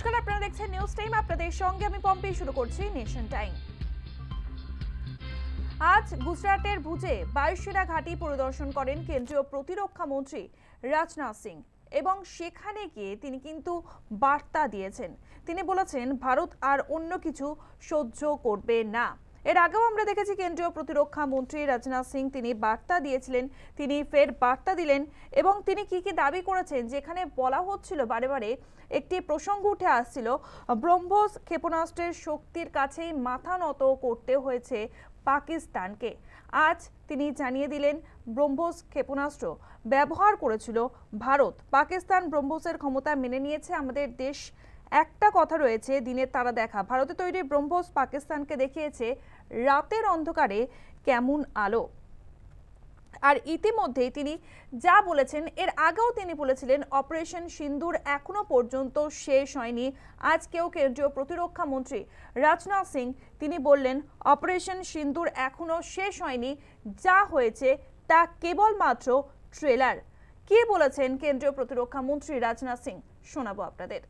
নমস্কার, আপনারা দেখছেন নিউজ টাইম। আপনাদের সঙ্গে আমি পম্পি। শুরু করছি নেশন টাইম। আজ গুজরাটের ভুজে বায়ুসেনা ঘাঁটি পরিদর্শন করেন কেন্দ্রীয় প্রতিরক্ষা মন্ত্রী রাজনাথ সিং এবং সেখানে গিয়ে তিনি কিন্তু বার্তা দিয়েছেন। তিনি বলেছেন ভারত আর অন্য কিছু সহ্য করবে না। এর আগেও আমরা দেখেছি কেন্দ্রীয় প্রতিরক্ষা মন্ত্রী রাজনাথ সিং তিনি বার্তা দিয়েছিলেন, তিনি ফের বার্তা দিলেন এবং তিনি কি দাবি করেছেন, যেখানে বলা হচ্ছিল বারে বারে একটি প্রসঙ্গ উঠে আসছিল, ব্রহ্মোস ক্ষেপণাস্ত্রের শক্তির কাছেই মাথা নত করতে হয়েছে পাকিস্তানকে। আজ তিনি জানিয়ে দিলেন ব্রহ্মোস ক্ষেপণাস্ত্র ব্যবহার করেছিল ভারত। পাকিস্তান ব্রহ্মোসের ক্ষমতা মেনে নিয়েছে। আমাদের দেশ একটা কথা রয়েছে, দিনের তারা দেখা। ভারতে তৈরি ব্রহ্মোস পাকিস্তানকে দেখিয়েছে রাতের অন্ধকারে কেমন আলো। আর ইতিমধ্যেই তিনি যা বলেছেন, এর আগেও তিনি বলেছিলেন অপারেশন সিন্দুর এখনো পর্যন্ত শেষ হয়নি। আজকেও কেন্দ্রীয় প্রতিরক্ষা মন্ত্রী রাজনাথ সিং তিনি বললেন অপারেশন সিন্দুর এখনো শেষ হয়নি, যা হয়েছে তা কেবলমাত্র ট্রেলার। কি বলেছেন কেন্দ্রীয় প্রতিরক্ষা মন্ত্রী রাজনাথ সিং, শোনাবো আপনাদের।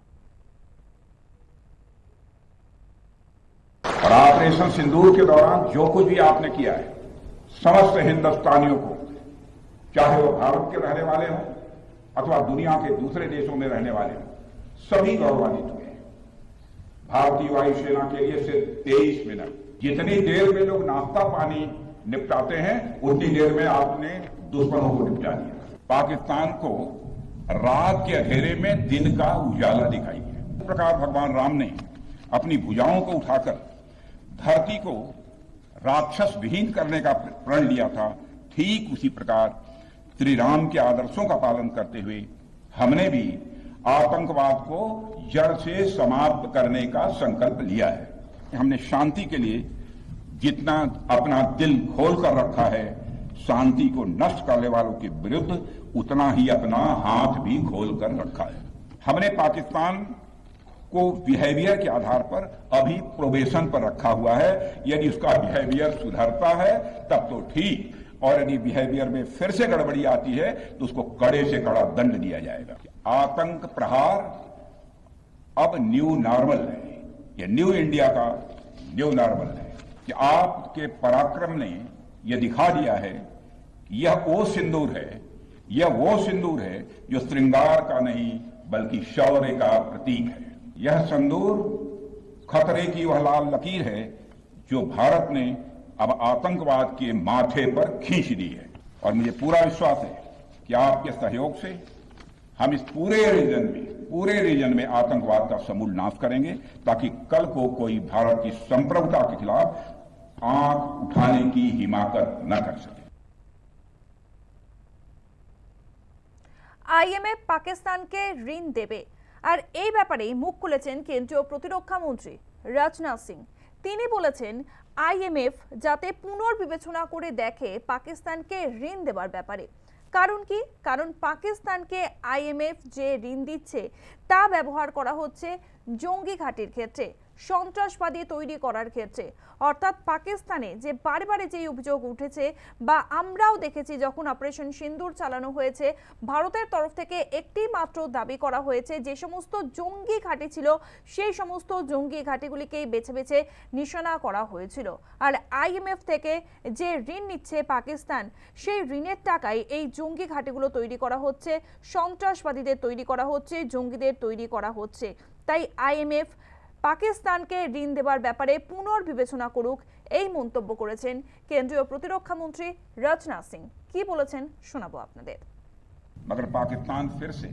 और ऑपरेशन सिंदूर के दौरान जो कुछ भी आपने किया है, समस्त हिंदुस्तानियों को, चाहे वो भारत के रहने वाले हों अथवा दुनिया के दूसरे देशों में रहने वाले हों, सभी गौरवान्वित हुए हैं। भारतीय वायुसेना के लिए सिर्फ 23 मिनट, जितनी देर में लोग नाश्ता पानी निपटाते हैं उतनी देर में आपने दुश्मनों को निपटा दिया। पाकिस्तान को रात के अंधेरे में दिन का उजाला दिखाई है। इस प्रकार भगवान राम ने अपनी भुजाओं को उठाकर धरती को राक्षस विहीन करने का प्रण लिया था, ठीक उसी प्रकार श्री राम के आदर्शों का पालन करते हुए हमने भी आतंकवाद को जड़ से समाप्त करने का संकल्प लिया है। हमने शांति के लिए जितना अपना दिल खोल कर रखा है, शांति को नष्ट करने वालों के विरुद्ध उतना ही अपना हाथ भी खोल कर रखा है। हमने पाकिस्तान को बिहेवियर के आधार पर अभी प्रोबेशन पर रखा हुआ है। यदि उसका बिहेवियर सुधरता है तब तो ठीक, और यदि बिहेवियर में फिर से गड़बड़ी आती है तो उसको कड़े से कड़ा दंड दिया जाएगा। आतंक प्रहार अब न्यू नॉर्मल है, यह न्यू इंडिया का न्यू नॉर्मल है कि आपके पराक्रम ने यह दिखा दिया है कि यह वो सिंदूर है, यह वो सिंदूर है जो श्रृंगार का नहीं बल्कि शौर्य का प्रतीक है। यह सिंदूर खतरे की वह लाल लकीर है जो भारत ने अब आतंकवाद के माथे पर खींच दी है। और मुझे पूरा विश्वास है कि आपके सहयोग से हम इस पूरे रीजन में आतंकवाद का समूल नाश करेंगे, ताकि कल को कोई भारत की संप्रभुता के खिलाफ आंख उठाने की हिमाकत न कर सके। आईएमएफ पाकिस्तानকে ঋণ দেবে, আর এই ব্যাপারে মুখ খুলেছেন কেন্দ্রীয় প্রতিরক্ষা মন্ত্রী রাজনাথ সিং। তিনি বলেছেন আইএমএফ যাতে পুনর্বিবেচনা করে দেখে পাকিস্তানকে ঋণ দেওয়ার ব্যাপারে। কারণ কি? কারণ পাকিস্তানকে আইএমএফ যে ঋণ দিচ্ছে তা ব্যবহার করা হচ্ছে জঙ্গি ঘাঁটির ক্ষেত্রে, সন্ত্রাসবাদী তৈরি করার ক্ষেত্রে। অর্থাৎ পাকিস্তানে যে বারে বারে যে অভিযোগ উঠেছে বা আমরাও দেখেছি যখন অপারেশন সিন্দুর চালানো হয়েছে, ভারতের তরফ থেকে একটি মাত্র দাবি করা হয়েছে যে সমস্ত জঙ্গি ঘাঁটি ছিল সেই সমস্ত জঙ্গি ঘাঁটিগুলিকেই বেছে বেছে নিশানা করা হয়েছিল। আর আইএমএফ থেকে যে ঋণ নিচ্ছে পাকিস্তান, সেই ঋণের টাকায় এই জঙ্গি ঘাঁটিগুলো তৈরি করা হচ্ছে, সন্ত্রাসবাদীদের তৈরি করা হচ্ছে, জঙ্গিদের তৈরি করা হচ্ছে। তাই আইএমএফ পাকিস্তানকে ঋণ দেওয়ার ব্যাপারে পুনর্বিবেচনা করুক, এই মন্তব্য করেছেন কেন্দ্রীয় প্রতিরক্ষা মন্ত্রী রাজনাথ সিং। কি বলেছেন শোনাবো আপনাদের। मगर पाकिस्तान फिर से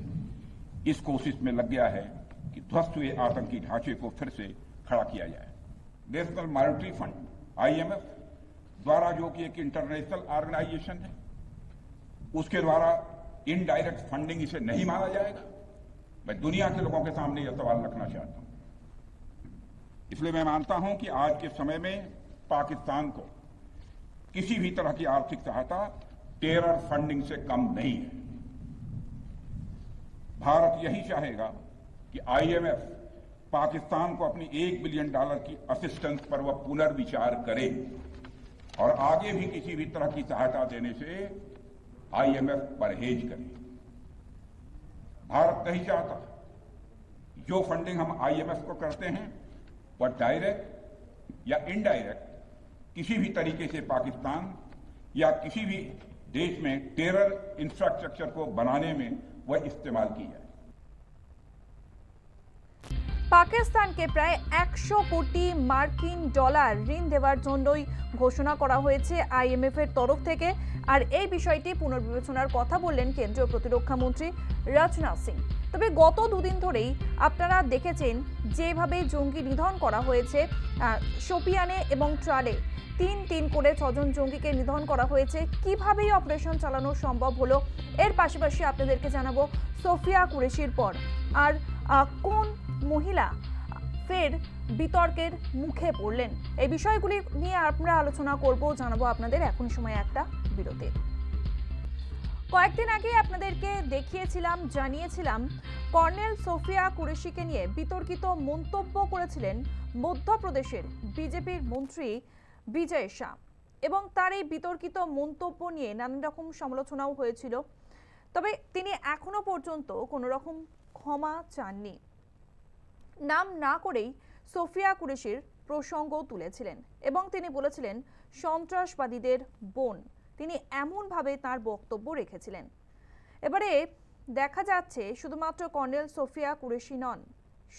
इस कोशिश में लग गया है कि ध्वस्त हुए आतंकी ढांचे को फिर से खड़ा किया जाए। नेशनल मॉनेटरी फंड आईएमएफ द्वारा, जो कि एक इंटरनेशनल ऑर्गेनाइजेशन है, उसके द्वारा इनडायरेक्ट फंडिंग इसे नहीं माना जाएगा। मैं दुनिया के लोगों के सामने यह सवाल रखना चाहता हूं। इसलिए मैं मानता हूं कि आज के समय में पाकिस्तान को किसी भी तरह की आर्थिक सहायता टेरर फंडिंग से कम नहीं है। भारत यही चाहेगा कि आईएमएफ पाकिस्तान को अपनी $1 बिलियन की असिस्टेंस पर वह पुनर्विचार करे और आगे भी किसी भी तरह की सहायता देने से आईएमएफ परहेज करे। भारत नहीं चाहता जो फंडिंग हम IMF को करते हैं वह डायरेक्ट या इनडायरेक्ट किसी भी तरीके से पाकिस्तान या किसी भी देश में टेरर इंफ्रास्ट्रक्चर को बनाने में वह इस्तेमाल की जाए। পাকিস্তানকে প্রায় 100 কোটি মার্কিন ডলার ঋণ দেওয়ার জন্যই ঘোষণা করা হয়েছে IMF এর তরফ থেকে। আর এই বিষয়টি পুনর্বিবেচনার কথা বললেন কেন্দ্রীয় প্রতিরক্ষা মন্ত্রী রাজনাথ সিং। তবে গত দুদিন ধরেই আপনারা দেখেছেন যেভাবে জঙ্গি নিধন করা হয়েছে শোপিয়ানে এবং ট্রালে, তিন করে 6 জন জঙ্গিকে নিধন করা হয়েছে। কিভাবে অপারেশন চালানো সম্ভব হলো, এর পাশাপাশি আপনাদেরকে জানাবো সোফিয়া কুরেশির পর আর কোন মহিলা ফের বিতর্কের মুখে পড়লেন, এই বিষয়গুলি নিয়ে আমরা আলোচনা করব, জানাবো আপনাদের। এখন সময় একটা বিরতি। কয়েকদিন আগে আপনাদেরকে দেখিয়েছিলাম, জানিয়েছিলাম কর্নেল সোফিয়া কুরেশিকে নিয়ে বিতর্কিত মন্তব্য করেছিলেন মধ্যপ্রদেশের বিজেপির মন্ত্রী বিজয় শাহ, এবং তার এই বিতর্কিত মন্তব্য নিয়ে নানান রকম সমালোচনাও হয়েছিল। তবে তিনি এখনো পর্যন্ত কোনো রকম ক্ষমা চাননি। নাম না করেই সোফিয়া কুরেশির প্রসঙ্গ তুলেছিলেন এবং তিনি বলেছিলেন সন্ত্রাসবাদীদের বোন। তিনি এমনভাবে তার বক্তব্য রেখেছিলেন। এবারে দেখা যাচ্ছে শুধুমাত্র কর্নেল সোফিয়া কুরেশি নন,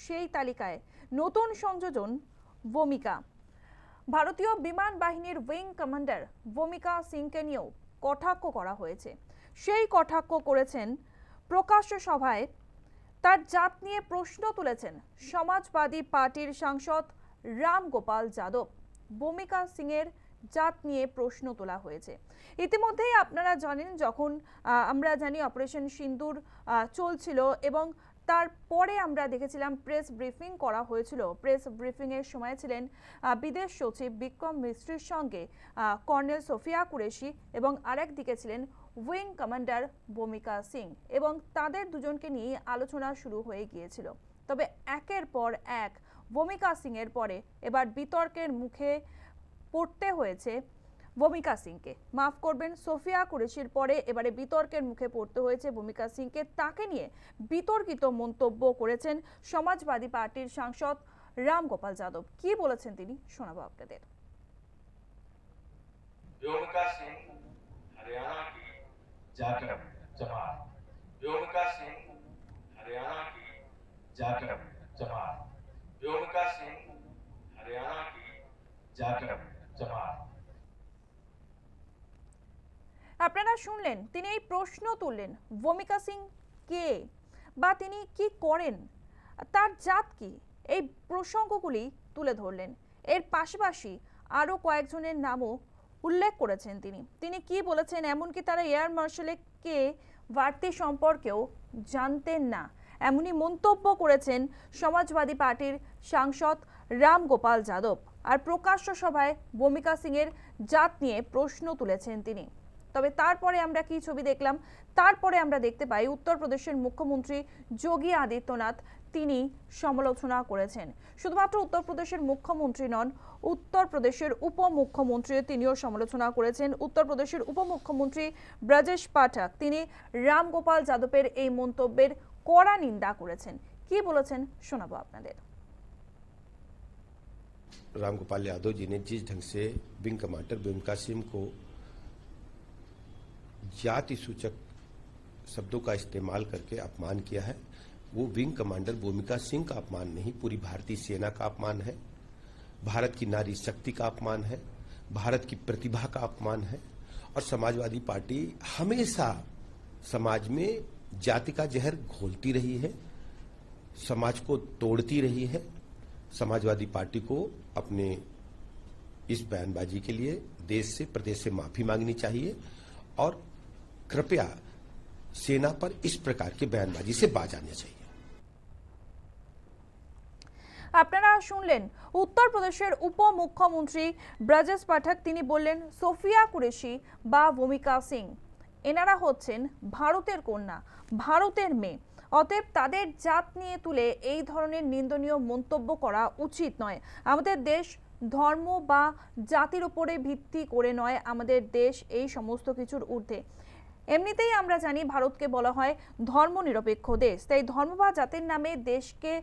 সেই তালিকায় নতুন সংযোজন ভূমিকা। ভারতীয় বিমান বাহিনীর উইং কমান্ডার ভূমিকা সিংকে নিয়েও কটাক্ষ করা হয়েছে। সেই কটাক্ষ করেছেন প্রকাশ্য সভায়, তার জাত নিয়ে প্রশ্ন তুলেছেন সমাজবাদী পার্টির সাংসদ রাম গোপাল যাদব। ভূমিকা সিং এর জাত নিয়ে প্রশ্ন তোলা হয়েছে। ইতিমধ্যেই আপনারা জানেন, যখন আমরা জানি অপারেশন সিন্দুর চলছিল এবং তারপরে আমরা দেখেছিলাম প্রেস ব্রিফিং করা হয়েছিল। প্রেস ব্রিফিং এর সময় ছিলেন বিদেশ সচিব বিক্রম মিস্ত্রির সঙ্গে কর্নেল সোফিয়া কুরেশি এবং আরেক দিকে ছিলেন উইং কমান্ডার ভূমিকা সিং, এবং তাদের দুজনকে নিয়ে আলোচনা শুরু হয়ে গিয়েছিল। তবে একের পর এক ভূমিকা সিং এর পরে এবার বিতর্কের মুখে পড়তে হয়েছে ভূমিকা সিংকে। মাফ করবেন, সোফিয়া কুরেশির পরে এবারে বিতর্কের মুখে পড়তে হয়েছে ভূমিকা সিংকে। তাকে নিয়ে বিতর্কিত মন্তব্য করেছেন সমাজবাদী পার্টির সাংসদ রাম গোপাল যাদব। কি বলেছেন তিনি শোনাবো আপনাদের। भूमिका सिंह हरियाणा की जाकर जमात, भूमिका सिंह हरियाणा की जाकर जमात, भूमिका सिंह हरियाणा की जाकर जमात। আপনারা শুনলেন, তিনি এই প্রশ্ন তুললেন ভূমিকা সিং কে বা তিনি কি করেন, তার জাত কি, এই প্রসঙ্গগুলি তুলে ধরলেন। এর পাশাপাশি আরও কয়েকজনের নামও উল্লেখ করেছেন তিনি কি বলেছেন, এমনকি তারা এয়ার মার্শালের কে বাড়তি সম্পর্কেও জানতেন না, এমনই মন্তব্য করেছেন সমাজবাদী পার্টির সাংসদ রাম গোপাল যাদব। আর প্রকাশ্য সভায় ভূমিকা সিং এর জাত নিয়ে প্রশ্ন তুলেছেন তিনি। তবে তারপরে আমরা কি ছবি দেখলাম, তারপরে আমরা দেখতে পাই উত্তরপ্রদেশের মুখ্যমন্ত্রী যোগী আদিত্যনাথ তিনি সমালোচনা করেছেন। শুধুমাত্র উত্তরপ্রদেশের মুখ্যমন্ত্রী নন, উত্তরপ্রদেশের উপমুখ্যমন্ত্রী তিনিও সমালোচনা করেছেন। উত্তরপ্রদেশের উপমুখ্যমন্ত্রী ব্রজেশ পাঠক তিনি রাম গোপাল যাদবের এই মন্তব্যের কড়া নিন্দা করেছেন। কি বলেছেন শোনাবো আপনাদের। राम गोपाल यादव जी ने जिस ढंग से विंग कमांडर भूमिका सिंह को जाति सूचक शब्दों का इस्तेमाल करके अपमान किया है, वो विंग कमांडर भूमिका सिंह का अपमान नहीं, पूरी भारतीय सेना का अपमान है, भारत की नारी शक्ति का अपमान है, भारत की प्रतिभा का अपमान है। और समाजवादी पार्टी हमेशा समाज में जाति का जहर घोलती रही है, समाज को तोड़ती रही है। समाजवादी पार्टी को अपने इस बयानबाजी के लिए देश से, प्रदेश से माफी मांगनी चाहिए और कृपया सेना पर इस प्रकार की बयानबाजी से बाज आना चाहिए। আপনারা শুনলেন উত্তরপ্রদেশের উপমুখ্যমন্ত্রী ব্রজেশ পাঠক তিনি বললেন সোফিয়া কুরেশি বা ভূমিকা সিং এনারা হচ্ছেন ভারতের কন্যা, ভারতের মেয়ে, অতএব তাদের জাত নিয়ে তুলে এই ধরনের নিন্দনীয় মন্তব্য করা উচিত নয়। আমাদের দেশ ধর্ম বা জাতির উপরে ভিত্তি করে নয়, আমাদের দেশ এই সমস্ত কিছুর ঊর্ধ্বে। এমনিতেই আমরা জানি ভারতকে বলা হয় ধর্মনিরপেক্ষ দেশ, তাই ধর্ম বা জাতির নামে দেশকে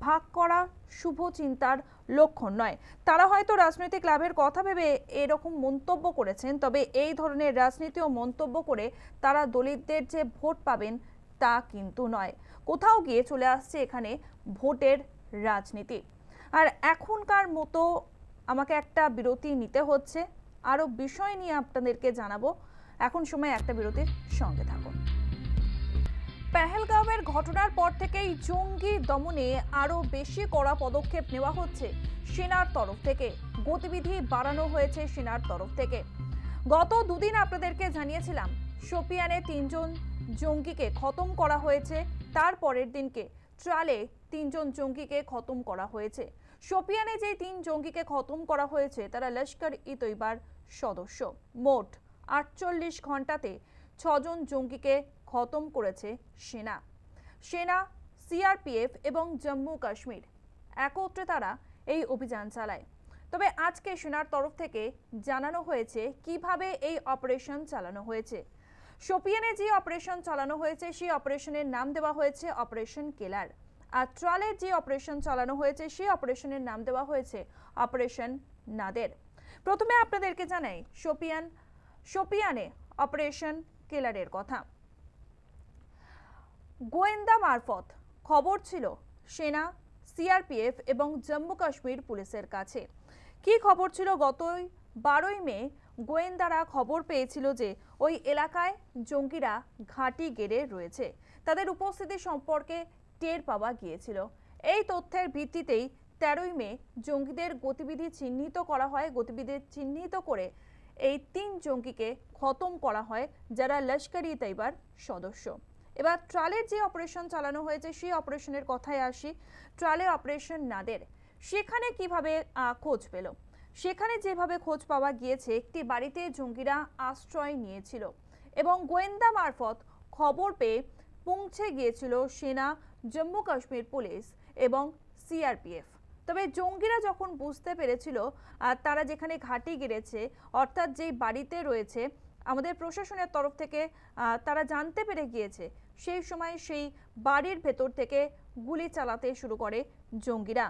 ভাগ করা শুভ চিন্তার লক্ষণ নয়। তারা হয়তো রাজনৈতিক লাভের কথা ভেবে এরকম মন্তব্য করেছেন, তবে এই ধরনের রাজনীতি ও মন্তব্য করে তারা দলিতদের যে ভোট পাবেন তা কিন্তু নয়। কোথাও গিয়ে চলে আসছে এখানে ভোটের রাজনীতি। আর এখনকার মতো আমাকে একটা বিরতি নিতে হচ্ছে, আরও বিষয় নিয়ে আপনাদেরকে জানাবো। এখন সময় একটা বিরতির, সঙ্গে থাকুন। পেহেলগাঁওয়ের ঘটনার পর থেকেই জঙ্গি দমনে আরও বেশি কড়া পদক্ষেপ নেওয়া হচ্ছে সেনার তরফ থেকে। গতিবিধি বাড়ানো হয়েছে সেনার তরফ থেকে। গত দুদিন আপনাদেরকে জানিয়েছিলাম শোপিয়ানে 3 জন জঙ্গিকে খতম করা হয়েছে, তার পরের দিনকে ট্রালে 3 জন জঙ্গিকে খতম করা হয়েছে। শোপিয়ানে যে 3 জঙ্গিকে খতম করা হয়েছে তারা লস্কর-ই-তৈবার সদস্য। মোট 48 ঘন্টাতে 6 জন জঙ্গিকে খতম করেছে সেনা। সিআরপিএফ এবং জম্মু কাশ্মীর একত্রে তারা এই অভিযান চালায়। তবে আজকে সেনার তরফ থেকে জানানো হয়েছে কিভাবে এই অপারেশন চালানো হয়েছে। শোপিয়ানে যে অপারেশন চালানো হয়েছে সেই অপারেশনের নাম দেওয়া হয়েছে অপারেশন কেলার, আর ট্রালে যে অপারেশন চালানো হয়েছে সেই অপারেশনের নাম দেওয়া হয়েছে অপারেশন নাদের। প্রথমে আপনাদেরকে জানাই শোপিয়ানে অপারেশন কেলারের কথা। গোয়েন্দা মারফত খবর ছিল সেনা, সিআরপিএফ এবং জম্মু কাশ্মীর পুলিশের কাছে। কি খবর ছিল? গত 12ই মে গোয়েন্দারা খবর পেয়েছিল যে ওই এলাকায় জঙ্গিরা ঘাঁটি গেড়ে রয়েছে, তাদের উপস্থিতি সম্পর্কে টের পাওয়া গিয়েছিল। এই তথ্যের ভিত্তিতেই 13ই মে জঙ্গিদের গতিবিধি চিহ্নিত করা হয়। গতিবিধি চিহ্নিত করে এই 3 জঙ্গিকে খতম করা হয় যারা লস্কর-ই-তৈবার সদস্য। এবার ট্রালের যে অপারেশন চালানো হয়েছে সেই অপারেশনের কথায় আসি। ট্রালে অপারেশন নাদের, সেখানে কিভাবে খোঁজ পেল? সেখানে যেভাবে খোঁজ পাওয়া গিয়েছে একটি বাড়িতে জঙ্গিরা আশ্রয় নিয়েছিল এবং গোয়েন্দা মারফত খবর পেয়ে পৌঁছে গিয়েছিল সেনা, জম্মু কাশ্মীর পুলিশ এবং সিআরপিএফ। তবে জঙ্গিরা যখন বুঝতে পেরেছিল তারা যেখানে ঘাঁটি গেড়েছে, অর্থাৎ যেই বাড়িতে রয়েছে, আমাদের প্রশাসনের তরফ থেকে তারা জানতে পেরে গিয়েছে, সেই সময় সেই বাড়ির ভেতর থেকে গুলি চালাতে শুরু করে জঙ্গিরা।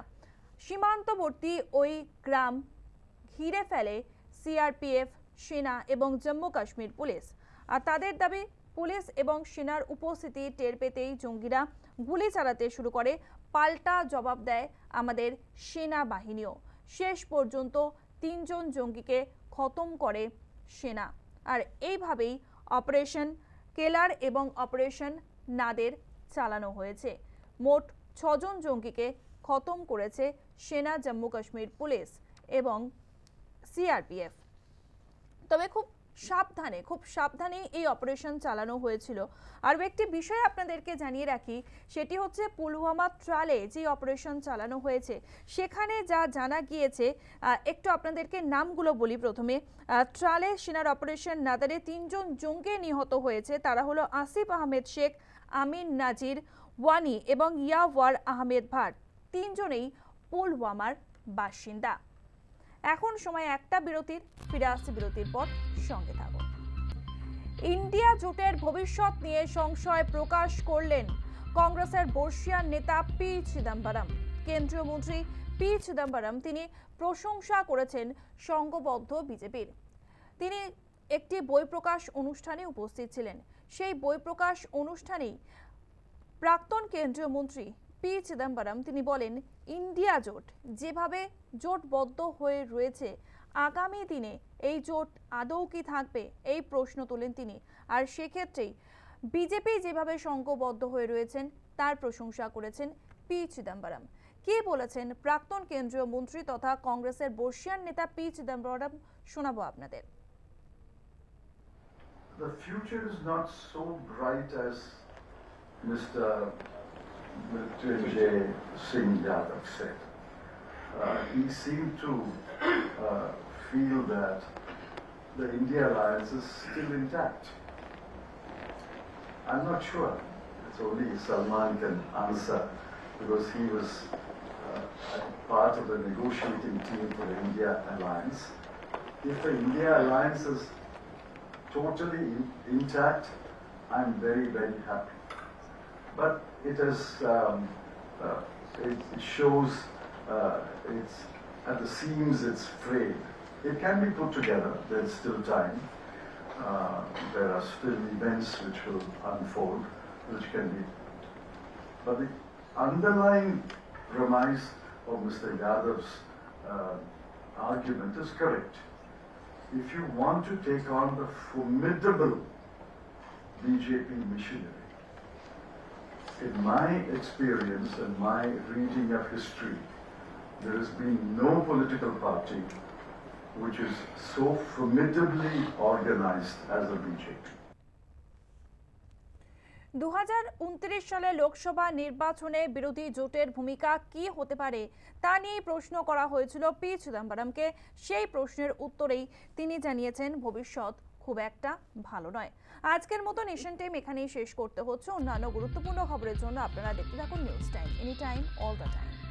সীমান্তবর্তী ওই গ্রাম ঘিরে ফেলে সিআরপিএফ, সেনা এবং জম্মু কাশ্মীর পুলিশ। আর তাদের দাবি পুলিশ এবং সেনার উপস্থিতি টের পেতেই জঙ্গিরা গুলি চালাতে শুরু করে। পাল্টা জবাব দেয় আমাদের সেনাবাহিনীও। শেষ পর্যন্ত 3 জন জঙ্গিকে খতম করে সেনা। আর এইভাবেই অপারেশন কেলার এবং অপারেশন নাদের চালানো হয়েছে। মোট 6 জন জঙ্গিকে খতম করেছে সেনা, জম্মু কাশ্মীর পুলিশ এবং সিআরপিএফ। তবে খুব সাবধানে এই অপারেশন চালানো হয়েছিল। আর একটি বিষয় আপনাদেরকে জানিয়ে রাখি, সেটি হচ্ছে পুলওয়ামা ট্রালে যে অপারেশন চালানো হয়েছে সেখানে যা জানা গিয়েছে, একটু আপনাদেরকে নামগুলো বলি। প্রথমে ট্রালে সেনার অপারেশন নাদারে 3 জন জঙ্গি নিহত হয়েছে। তারা হলো আসিফ আহমেদ শেখ, আমিন নাজির ওয়ানি এবং ইয়াওয়ার আহমেদ ভাট। 3 জনেই পুলওয়ামার বাসিন্দা। এখন সময় একটা বিরতির, ফিরে আসছে বিরতির পর, সঙ্গে থাকুন। ইন্ডিয়া জোটের ভবিষ্যৎ নিয়ে সংশয় প্রকাশ করলেন কংগ্রেসের বর্ষিয়ান নেতা পি চিদম্বরম। কেন্দ্রীয় মন্ত্রী পি চিদম্বরম তিনি প্রশংসা করেছেন সংঘবদ্ধ বিজেপির। তিনি একটি বই প্রকাশ অনুষ্ঠানে উপস্থিত ছিলেন। সেই বই প্রকাশ অনুষ্ঠানেই প্রাক্তন কেন্দ্রীয় মন্ত্রী পি চিদম্বরম তিনি বলেন, ইন্ডিয়া জোট যেভাবে জোটবদ্ধ হয়ে রয়েছে, আগামী দিনে এই জোট আদৌ কি থাকবে এই প্রশ্ন তোলেন তিনি। আর সেক্ষেত্রেই বিজেপি যেভাবে সংঘবদ্ধ হয়ে রয়েছেন তার প্রশংসা করেছেন পি চিদম্বরম। কি বলেছেন প্রাক্তন কেন্দ্রীয় মন্ত্রী তথা কংগ্রেসের বর্ষিয়ান নেতা পি চিদম্বরম, শোনাবো আপনাদের। The future is not so bright as Mr. Mrityunjay Singh Yadav said. He seemed to feel that the India alliance is still intact. I'm not sure. It's only Salman can answer because he was part of the negotiating team for the India alliance. If the India alliance is totally intact, I'm very, very happy. But it is, it shows, it's at the seams, it's frayed. It can be put together. There's still time. There are still events which will unfold, which can be. But the underlying premise of Mr. Yadav's argument is correct. If you want to take on the formidable BJP missionary, in my experience and my reading of history, there has been no political party which is so formidably organized as the BJP. 2029 সালে লোকসভা নির্বাচনে বিরোধী জোটের ভূমিকা কি হতে পারে তা নিয়ে প্রশ্ন করা হয়েছিল পি চিদম্বরমকে। সেই প্রশ্নের উত্তরেই তিনি জানিয়েছেন ভবিষ্যৎ খুব একটা ভালো নয়। আজকের মতো নেশন টাইম এখানেই শেষ করতে হচ্ছে। অন্যান্য গুরুত্বপূর্ণ খবরের জন্য আপনারা দেখতে থাকুন news time, any time, all the time.